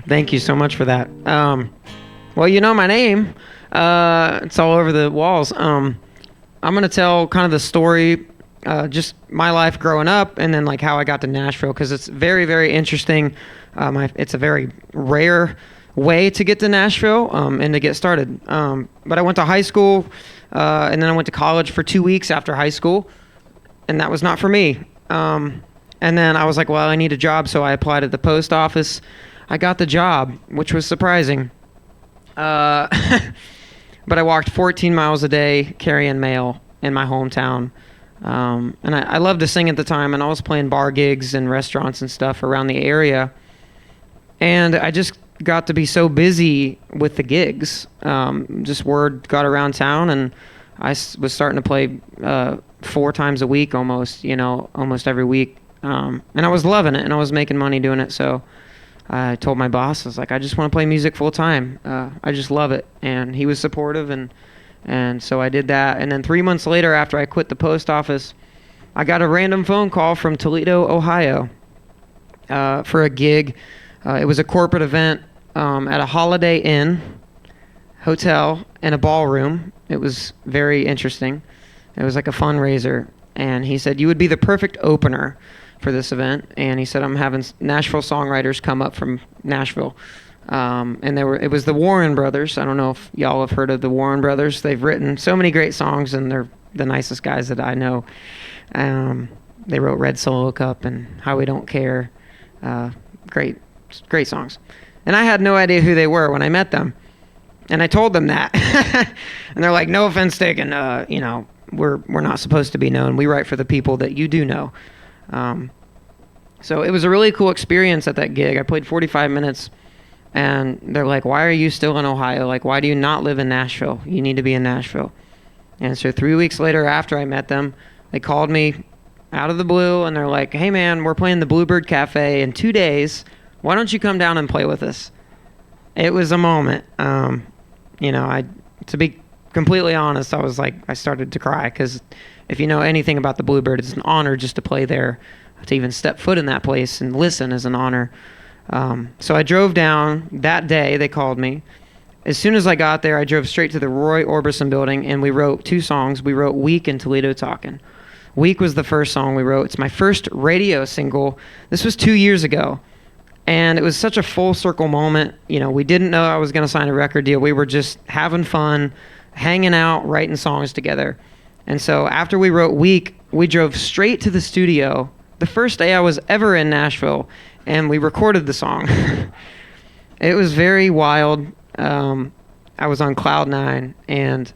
Thank you so much for that. Well, you know my name. It's all over the walls. I'm going to tell kind of the story, just my life growing up, and then like how I got to Nashville, because it's very, very interesting. It's a very rare way to get to Nashville and to get started. But I went to high school, and then I went to college for 2 weeks after high school, and that was not for me. And then I was like, well, I need a job, so I applied at the post office. I got the job, which was surprising. But I walked 14 miles a day carrying mail in my hometown. And I loved to sing at the time, and I was playing bar gigs and restaurants and stuff around the area. And I just got to be so busy with the gigs. Just word got around town, and I was starting to play 4 times a week almost every week. And I was loving it, and I was making money doing it. So I told my boss, I was like, I just want to play music full time. I just love it. And he was supportive, and so I did that. And then 3 months later, after I quit the post office, I got a random phone call from Toledo, Ohio, for a gig. It was a corporate event at a Holiday Inn hotel in a ballroom. It was very interesting. It was like a fundraiser. And he said, you would be the perfect opener for this event. And he said, I'm having Nashville songwriters come up from Nashville. And it was the Warren Brothers. I don't know if y'all have heard of the Warren Brothers. They've written so many great songs, and they're the nicest guys that I know. They wrote Red Solo Cup and How We Don't Care. Great songs. And I had no idea who they were when I met them. And I told them that. And they're like, no offense taken, we're not supposed to be known. We write for the people that you do know. So it was a really cool experience at that gig. I played 45 minutes, and they're like, why are you still in Ohio? Like, why do you not live in Nashville? You need to be in Nashville. And so 3 weeks later, after I met them, they called me out of the blue, and they're like, hey man, we're playing the Bluebird Cafe in 2 days. Why don't you come down and play with us? It was a moment. To be completely honest, I started to cry, because if you know anything about the Bluebird, it's an honor just to play there. To even step foot in that place and listen is an honor. So I drove down that day. They called me. As soon as I got there, I drove straight to the Roy Orbison building, and we wrote 2 songs. We wrote Week and Toledo Talkin'. Week was the first song we wrote. It's my first radio single. This was 2 years ago. And it was such a full circle moment. We didn't know I was going to sign a record deal. We were just having fun, hanging out, writing songs together. And so after we wrote Week, we drove straight to the studio the first day I was ever in Nashville, and we recorded the song. It was very wild. I was on cloud 9, and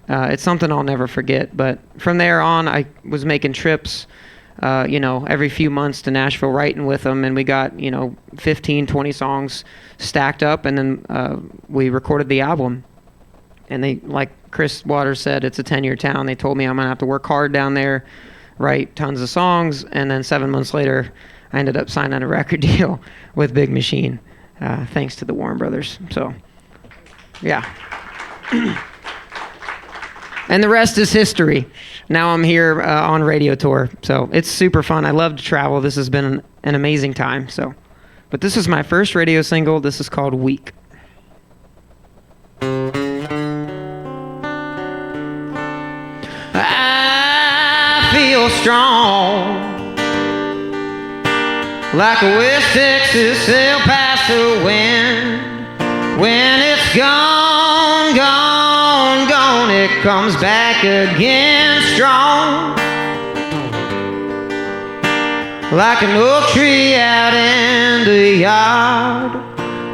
it's something I'll never forget. But from there on, I was making trips every few months to Nashville, writing with them, and we got 15, 20 songs stacked up, and then we recorded the album. And they, like Chris Waters said, it's a 10-year town. They told me I'm gonna have to work hard down there, write tons of songs, and then 7 months later, I ended up signing a record deal with Big Machine, thanks to the Warren Brothers. So, yeah. And the rest is history. Now I'm here on radio tour, so it's super fun. I love to travel. This has been an amazing time. But this is my first radio single. This is called Week. I feel strong, like a West Texas El Paso wind. When it's gone, gone, gone, it comes back again strong. Like an oak tree out in the yard.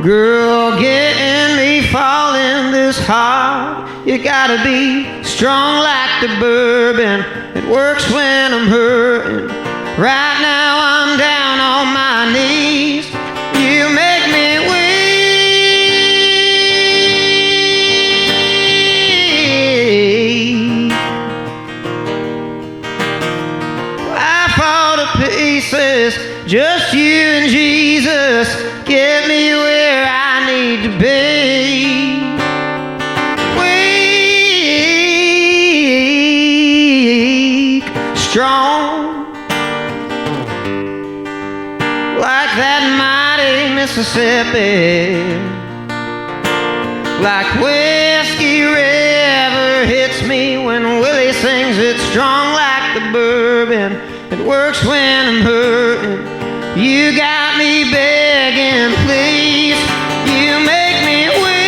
Girl, getting me falling this hard. You gotta be strong like the bourbon. It works when I'm hurting. Right now I'm down on my knees. You make me weak. I fall to pieces. Just you and Jesus. Get me where I need to be. Strong, like that mighty Mississippi. Like whiskey river hits me when Willie sings it strong like the bourbon. It works when I'm hurting. You got me begging, please. You make me weak.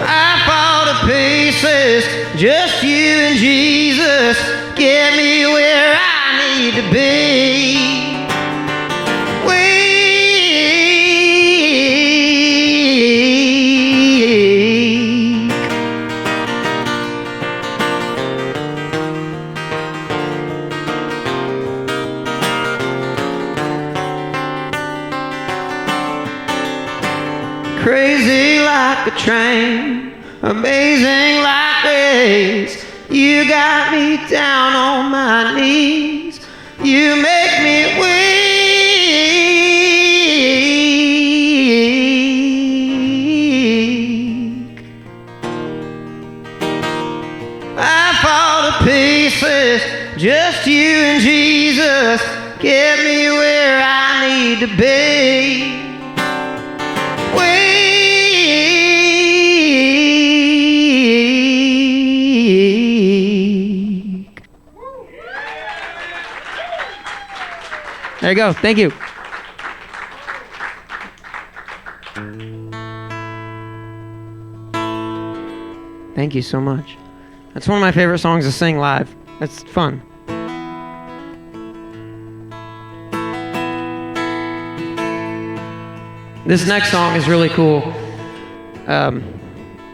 I fall to pieces, just you and Jesus. Get me where I need to be. Crazy like a train, amazing like grace. You got me down on my knees. You make me weak. I fall to pieces, just you and Jesus. Get me where I need to be. There you go. Thank you. Thank you so much. That's one of my favorite songs to sing live. It's fun. This next song is really cool.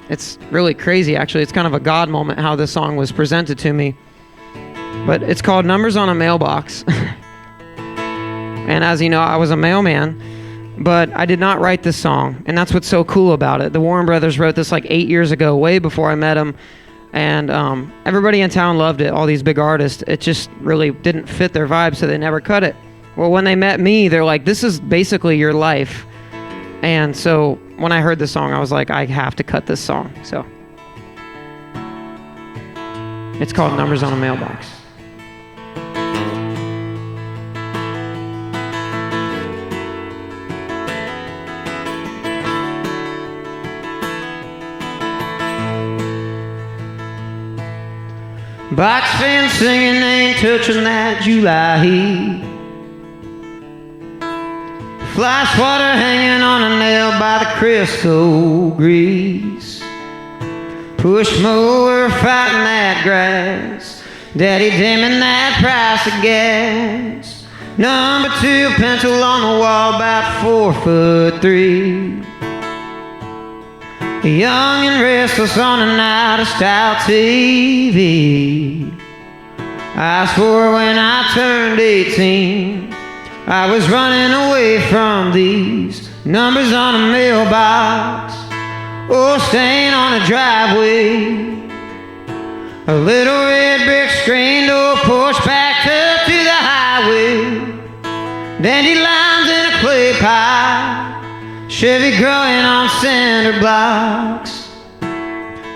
It's really crazy, actually. It's kind of a God moment how this song was presented to me. But it's called Numbers on a Mailbox. And as you know, I was a mailman, but I did not write this song. And that's what's so cool about it. The Warren Brothers wrote this like 8 years ago, way before I met them. And everybody in town loved it, all these big artists. It just really didn't fit their vibe, so they never cut it. Well, when they met me, they're like, this is basically your life. And so when I heard this song, I was like, I have to cut this song. So it's called Numbers on a Mailbox. Box fan singing ain't touching that July heat. Fly swatter hanging on a nail by the Crisco grease. Push mower fighting that grass. Daddy dimming that price of gas. Number 2 pencil on the wall about 4'3". Young and restless on an out-of-style TV. I swore when I turned 18 I was running away from these numbers on a mailbox, or staying on a driveway. A little red brick screen door porch backed up to the highway. Dandelions in a clay pie, Chevy growing on cinder blocks.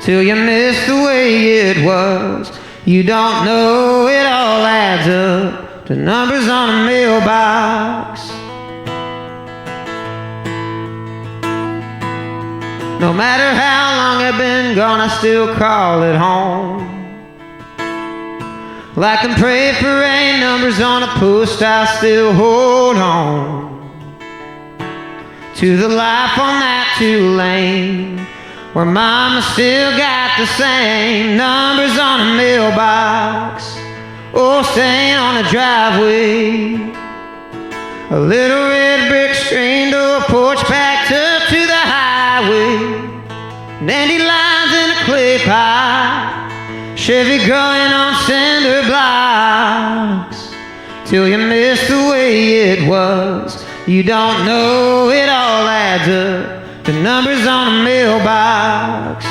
Till you miss the way it was. You don't know it all adds up to numbers on a mailbox. No matter how long I've been gone, I still call it home. Like them pray for rain numbers on a post, I still hold on to the life on that 2-lane, where mama still got the same numbers on a mailbox, or staying on a driveway. A little red brick screen door porch packed up to the highway. Dandelions in a clay pie, Chevy growing on cinder blocks. Till you miss the way it was. You don't know it all adds up to numbers on a mailbox.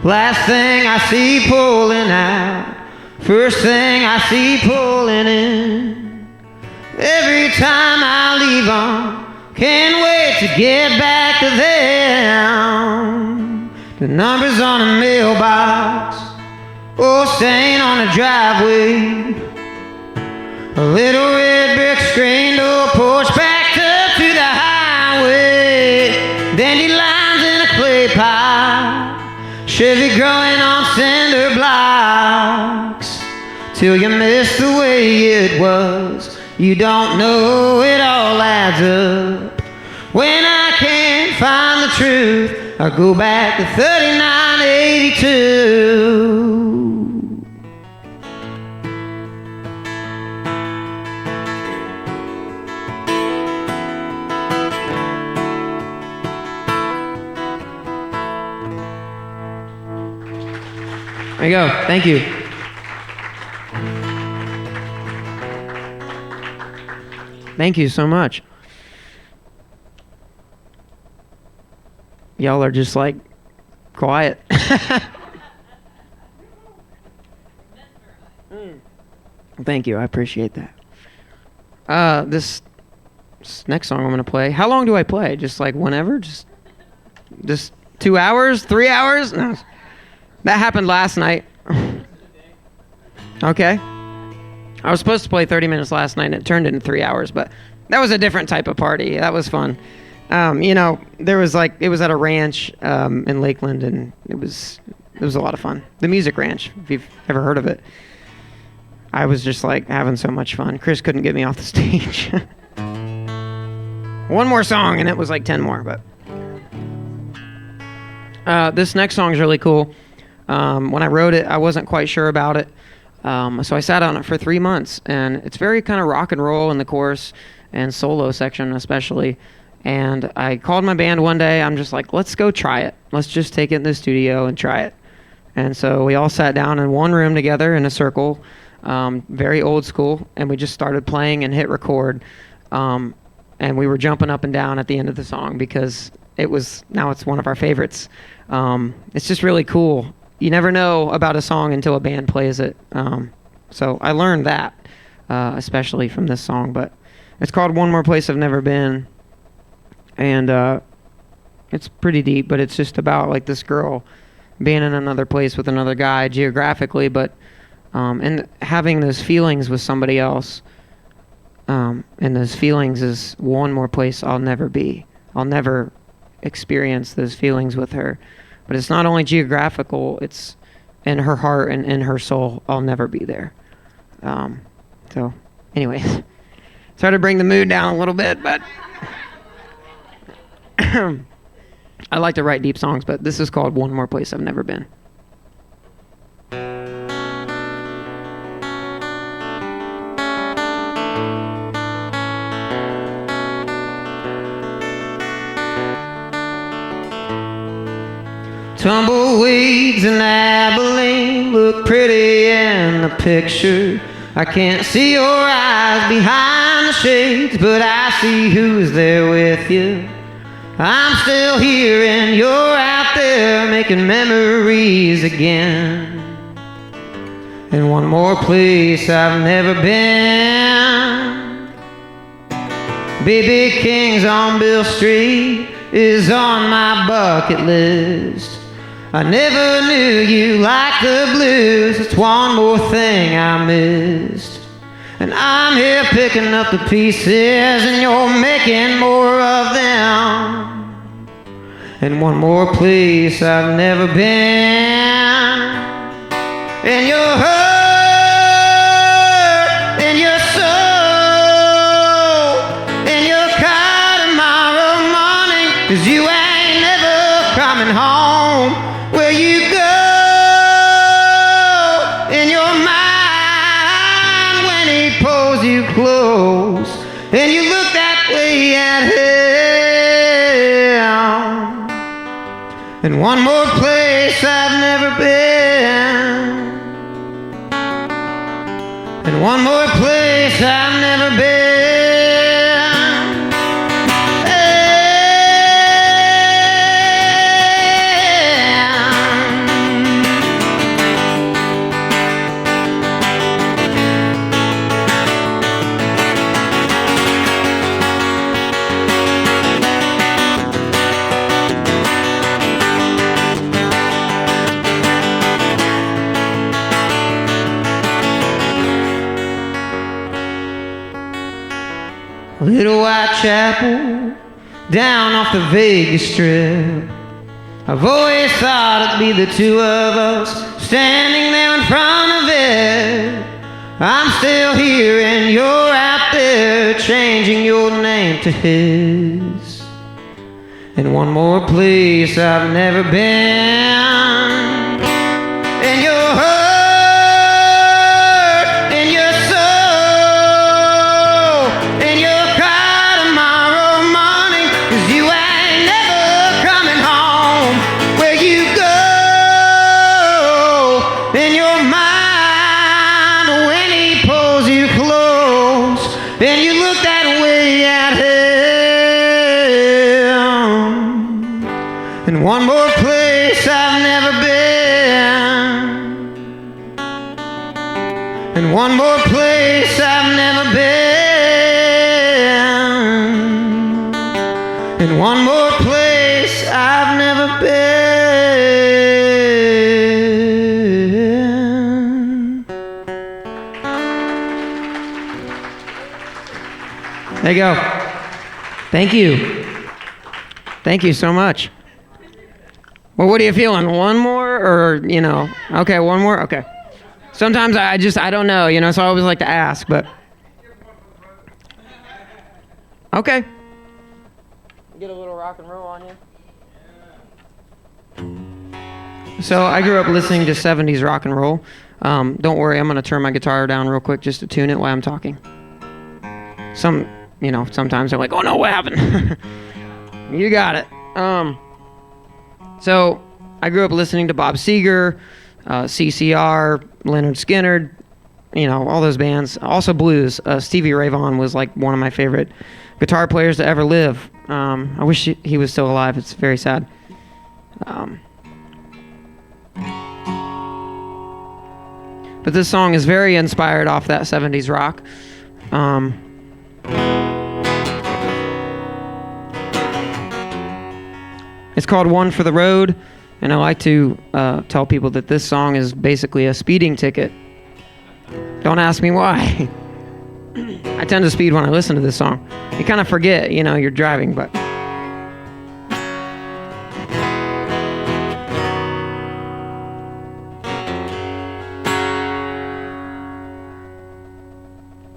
Last thing I see pulling out, first thing I see pulling in. every time I leave them. Can't wait to get back to them. The numbers on the mailbox, oh, stain on the driveway. A little red brick screen door porch backed up to the highway. Dandelions in a clay pile, Chevy growing on cinder blocks. Till you miss the way it was, you don't know it all adds up. When I can't find the truth, I go back to 3982. There you go. Thank you. Thank you so much. Y'all are just like quiet. Thank you. I appreciate that. This next song I'm going to play. How long do I play? Just like whenever? Just 2 hours? 3 hours? No. That happened last night. Okay. I was supposed to play 30 minutes last night and it turned into 3 hours, but that was a different type of party. That was fun. There was it was at a ranch in Lakeland, and it was a lot of fun. The Music Ranch, if you've ever heard of it. I was just like having so much fun. Chris couldn't get me off the stage. One more song and it was like 10 more, but this next song is really cool. When I wrote it, I wasn't quite sure about it. So I sat on it for 3 months, and it's very kind of rock and roll in the chorus and solo section especially. And I called my band one day. I'm just like, let's go try it. Let's just take it in the studio and try it. And so we all sat down in one room together in a circle, very old school, and we just started playing and hit record. And we were jumping up and down at the end of the song because now it's one of our favorites. It's just really cool. You never know about a song until a band plays it. So I learned that, especially from this song. But it's called One More Place I've Never Been. And it's pretty deep, but it's just about like this girl being in another place with another guy geographically, but and having those feelings with somebody else. And those feelings is one more place I'll never be. I'll never experience those feelings with her. But it's not only geographical, it's in her heart and in her soul. I'll never be there. So, anyways, sorry to bring the mood down a little bit, but I like to write deep songs, but this is called One More Place I've Never Been. Tumbleweeds in Abilene look pretty in the picture. I can't see your eyes behind the shades, but I see who's there with you. I'm still here and you're out there making memories again. In one more place I've never been. B.B. King's on Bill Street is on my bucket list. I never knew you like the blues. It's one more thing I missed. And I'm here picking up the pieces, and you're making more of them. And one more place I've never been. And your heart, and your soul, and your car tomorrow morning, 'cause you ain't never coming home. Where you go in your mind when he pulls you close and you look that way at him. And one more place I've never been. And one more place I've never been. Little white chapel down off the Vegas Strip. I've always thought it'd be the two of us standing there in front of it. I'm still here and you're out there changing your name to his. In one more place I've never been. In your heart, in your soul, in your cry tomorrow morning, 'cause you ain't never coming home. Where you go in your mind when he pulls you close and you look that way at him. In one more place I've never been. In one more place I've never been. In one more place I've never been. There you go. Thank you. Thank you so much. Well, what are you feeling? One more or, okay, one more? Okay. Sometimes I don't know, so I always like to ask, but. Okay. Get a little rock and roll on you. So I grew up listening to 70s rock and roll. Don't worry, I'm going to turn my guitar down real quick just to tune it while I'm talking. Sometimes I'm like, oh no, what happened? You got it. So I grew up listening to Bob Seger, CCR, Leonard Skinner, all those bands. Also blues. Stevie Ray Vaughan was like one of my favorite guitar players to ever live. I wish he was still alive. It's very sad. But this song is very inspired off that 70s rock. It's called One for the Road, and I like to tell people that this song is basically a speeding ticket. Don't ask me why. I tend to speed when I listen to this song. You kind of forget, you're driving, but...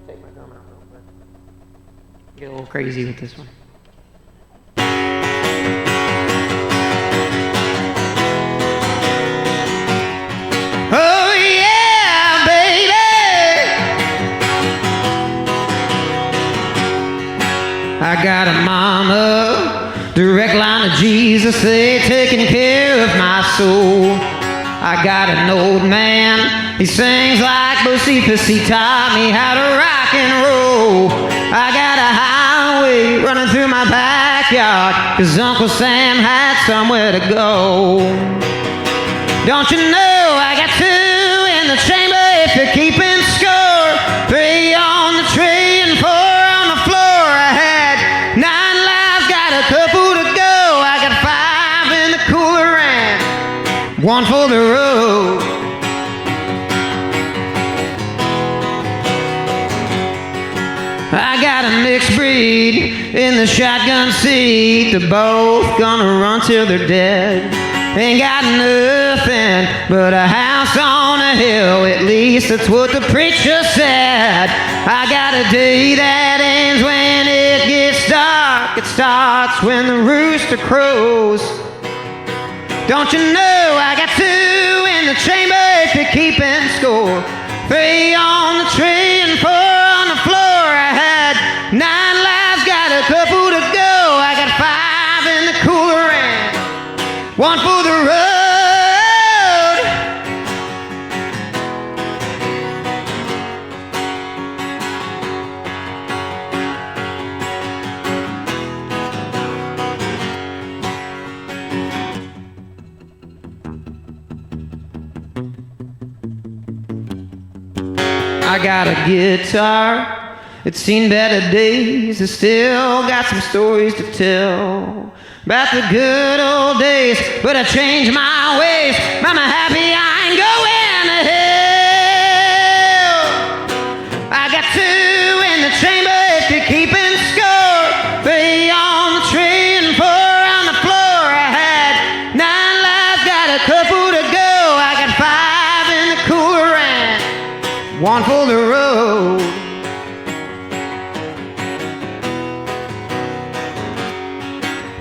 Take my drum out real quick. Get a little crazy with this one. I got a mama, direct line to Jesus, they taking care of my soul. I got an old man, he sings like Bocephus, he taught me how to rock and roll. I got a highway running through my backyard, 'cause Uncle Sam had somewhere to go. Don't you know I got 2 in the chamber if you're keeping score, 3 on the tree and 4 on the floor. I had 9 lives, got a couple to go. I got 5 in the cooler and 1 for the road. I got a mixed breed in the shotgun seat. They're both gonna run till they're dead. Ain't got nothing but a house on a hill, at least that's what the preacher said. I got a day that ends when it gets dark. It starts when the rooster crows. Don't you know I got 2 in the chamber if you're keeping score, 3 on the tree and 4 on the floor. I had 9 lives, got a couple to go. I got 5 in the cooler and 1 for the road. I got a guitar, it's seen better days. It still got some stories to tell about the good old days, but I changed my ways. I'm happy I ain't going to hell. I got 2 in the chamber if you're keeping score.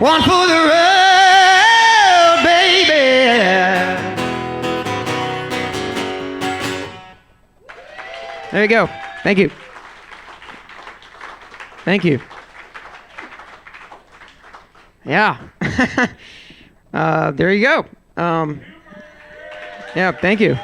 One for the road, baby. There you go. Thank you. Thank you. Yeah. There you go. Yeah, thank you.